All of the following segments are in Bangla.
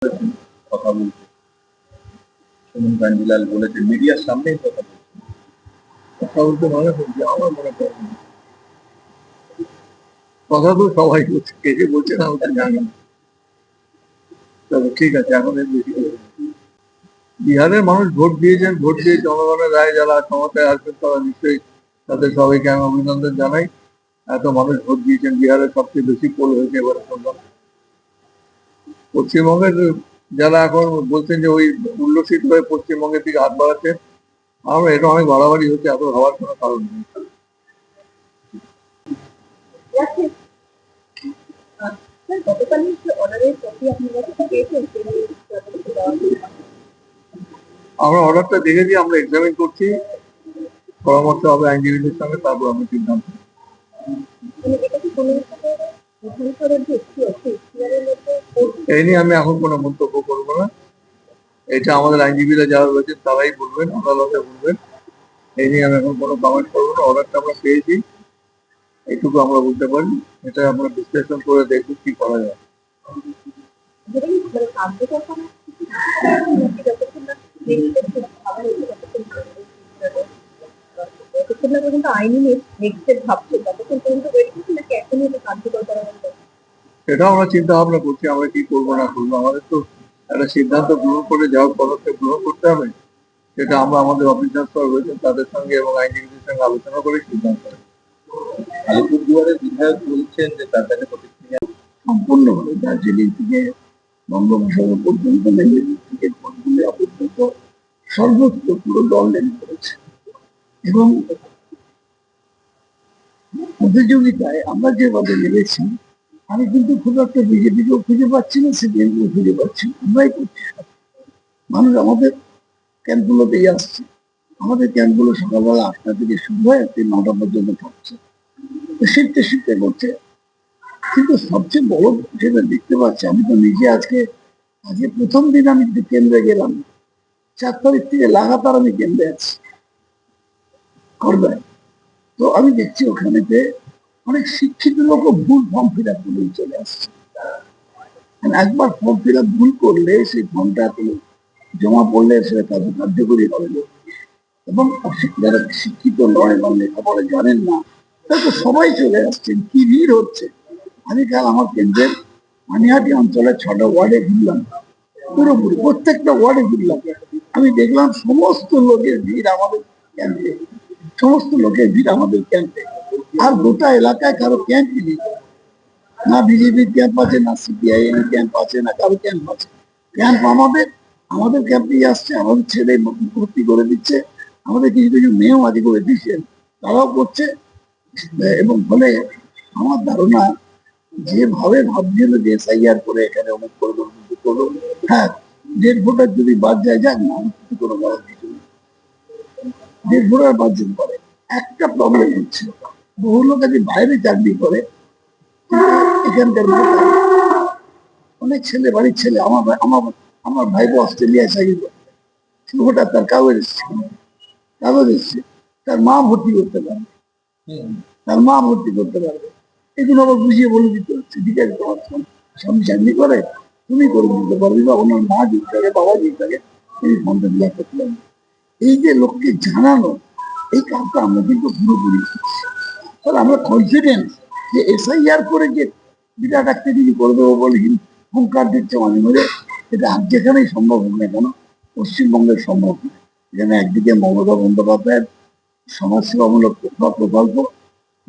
কথা বলতে সুমন গান্ধীলাল বলেছেন, মিডিয়ার সামনেই কথা বলছেন। কথা বলতে মনে করছে, আমার মনে করে কথা তো সবাই বলছে, কে যে বলছে না ওটা জানি না। তবে ঠিক আছে, এখন এর বেশি বিহারের মানুষ ভোট দিয়েছেন, ভোট দিয়ে জনগণের রায় যারা ক্ষমতায় আসবেন তারা নিশ্চয়ই তাদের সবাইকে আমি অভিনন্দন জানাই। এত মানুষ ভোট দিয়েছেন, বিহারের সবচেয়ে বেশি পোল হয়েছে এবারে শুনলাম। পশ্চিমবঙ্গের যারা এখন বলছেন যে ওই উল্লসিত হয়ে পশ্চিমবঙ্গের দিকে হাত বাড়াচ্ছে, আমরা এটা অনেক বাড়াবাড়ি হচ্ছে, এত হওয়ার কোনো কারণ নেই। আমরা অর্ডারটা দেখেছি, আমরা এক্সামিন করছি, পরামর্শ হবে আইনজীবীদের সঙ্গে, তারপর আমি সিদ্ধান্ত। এই নিয়ে আমি এখন কোনো মন্তব্য করবো না, এটা আমাদের আইনজীবীরা যারা রয়েছেন তারাই বলবেন, আদালতে বলবেন। এই নিয়ে আমি এখন কোনো কমেন্ট করবো না। অর্ডারটা আমরা পেয়েছি, এইটুকু আমরা বলতে পারি। এটা আমরা বিশ্লেষণ করে দেখবো কি করা যায়। সেটাও আমরা চিন্তা ভাবনা করছি, আমরা কি করবো না করবো। আমাদের তো একটা সিদ্ধান্ত গ্রহণ করে যাওয়ার পদক্ষেপ গ্রহণ করতে হবে, সেটা আমরা আমাদের অফিসার রয়েছেন তাদের সঙ্গে এবং আইনজীবীদের সঙ্গে আলোচনা করে সিদ্ধান্ত নেব। আলিপুরদুয়ারের বিধায়ক বলছেন যে তার কাছে প্রতিক্রিয়া সম্পূর্ণভাবে দার্জিলিং থেকে বঙ্গোপসাগর পর্যন্ত থেকে পর্যন্ত সর্বোচ্চ পুরো দল লেগে করেছে এবং প্রতিযোগিতায় আমরা যেভাবে নেমেছি, আমি কিন্তু খুব একটা বিজেপিকেও খুঁজে পাচ্ছি না, সিপিএমকেও খুঁজে পাচ্ছি না। আমরাই করছি, মানুষ আমাদের ক্যাম্পগুলোতেই আসছে। আমাদের ক্যাম্পগুলো সকালবেলা 8টা থেকে শুরু হয়, 9টা পর্যন্ত থাকছে, শিখতে শিখতে করছে। কিন্তু সবচেয়ে বড় যেটা দেখতে পাচ্ছি, আমি তো নিজে আজকে প্রথম দিন আমি কেন্দ্রে গেলাম, 4 তারিখ থেকে লাগাতার আমি কেন্দ্রে আছি করবেন। তো আমি দেখছি ওখানেতে অনেক শিক্ষিত লোক ভুল ফর্ম ফিল আপ করে চলে আসছে। একবার ফর্ম ফিল আপ ভুল করলে সেই ফর্মটা জমা পড়লে সেটা কার্যকরী হবে না। এবং যারা শিক্ষিত নয় বা লেখাপড়া জানেন না, তারা তো সবাই চলে আসছেন, কি ভিড় হচ্ছে। আমি কাল আমার কেন্দ্রের পানিহাটি অঞ্চলের 6টা ওয়ার্ডে ঘুরলাম, পুরোপুরি প্রত্যেকটা ওয়ার্ডে ঘুরলাম। আমি দেখলাম সমস্ত লোকের ভিড় আমাদের ক্যাম্পে, সমস্ত লোকের ভিড় আমাদের ক্যাম্পে। আর গোটা এলাকায় কারো ক্যাম্পই নেই, না বিজেপির ক্যাম্প আছে, না সিপিআইএম এর ক্যাম্প আছে, না কারো ক্যাম্প আছে। ক্যাম্প আমাদের আমাদের ক্যাম্পেই আসছে, আমাদের ছেলে ভর্তি করে দিচ্ছে, আমাদের কিছু কিছু মেয়েও আদি করে দিচ্ছেন, তারাও করছে। এবং ফলে আমার ধারণা, যেভাবে ভাবছিল যে এসআইআর করে এখানে অমুক করবো করবো, হ্যাঁ, 1.5 ভোটার যদি বাদ যায়, যাক না, কিছু কোনো বলার কিছু নেই। 1.5 ভোটার বাদ যেতে পারে। একটা প্রবলেম হচ্ছে, বহু লোক আজ বাইরে চাকরি করে, এখানকার অনেক ছেলে, বাড়ির ছেলে, আমার আমার আমার ভাইপো অস্ট্রেলিয়ায় চাকরি করে, ভোটার তার কাগজ এসছে, কাগজ এসছে, তার মা ভর্তি করতে পারবে, তার মা ভর্তি করতে পারবে। এগুলো আবার বুঝিয়ে বলে দিতে হচ্ছে, ঠিক আছে, তোমার স্বামী চাকরি করে, তুমি করে দিতে পারবি, বা ওনার মা যদি থাকে, বাবা যদি থাকে, তুমি ফর্মটা ফিল আপ করতে পারবে। এই যে লোককে জানানো, এই কাজটা আমরা কিন্তু পুরোপুরি করছি। তাহলে আমরা কনফিডেন্স যে এসআইআর করে যে বিরাট অ্যাক্টিভিটি করে দেবো বলে হুঙ্কার দিচ্ছে মাঝে মাঝে, এটা আর যেখানেই সম্ভব হোক না কেন, পশ্চিমবঙ্গের সম্ভব নয়। যেখানে একদিকে মমতা বন্দ্যোপাধ্যায়ের সমাজসেবামূলক প্রকল্প,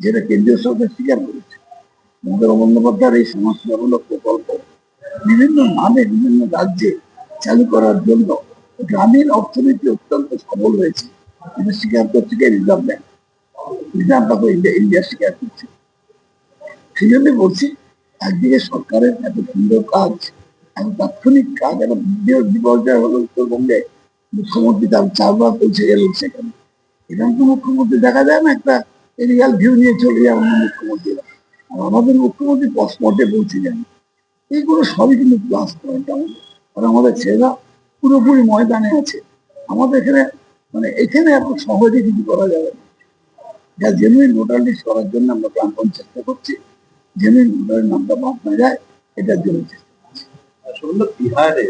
যেটা কেন্দ্রীয় সরকার স্বীকার করেছে, মমতা বন্দ্যোপাধ্যায়ের এই সমাজসেবামূলক প্রকল্প বিভিন্ন নামে বিভিন্ন রাজ্যে চালু করার জন্য গ্রামীণ অর্থনীতি অত্যন্ত সবল হয়েছে, এটা স্বীকার করছে reserve bank, reserve bank India স্বীকার করছে। সেই জন্য বলছি, একদিকে সরকারের এত সুন্দর কাজ, এত তাৎক্ষণিক কাজ, একটা বিপর্যয় হলো উত্তরবঙ্গে, মুখ্যমন্ত্রী তার 4 বার পৌঁছে গেল সেখানে। এখানে তো মুখ্যমন্ত্রী দেখা যায় না, একটা এরিয়াল ভিউ নিয়ে চলে যায় অন্য মুখ্যমন্ত্রীরা, আর আমাদের মুখ্যমন্ত্রী স্পটে পৌঁছে যান। এইগুলো সবই কিন্তু প্লাস পয়েন্ট আমাদের। আর আমাদের ছেলেরা পুরোপুরি ময়দানে আছে। আমাদের এখানে এখানে এত সহজে কিছু করা যাবে না। যা জেনুইন ভোটার লিস্ট করার জন্য আমরা প্রাণপণ চেষ্টা করছি, জেনুইন ভোটারের নামটা বাদ না যায়, এটার জন্য চেষ্টা করছি। আসন্ন বিহারে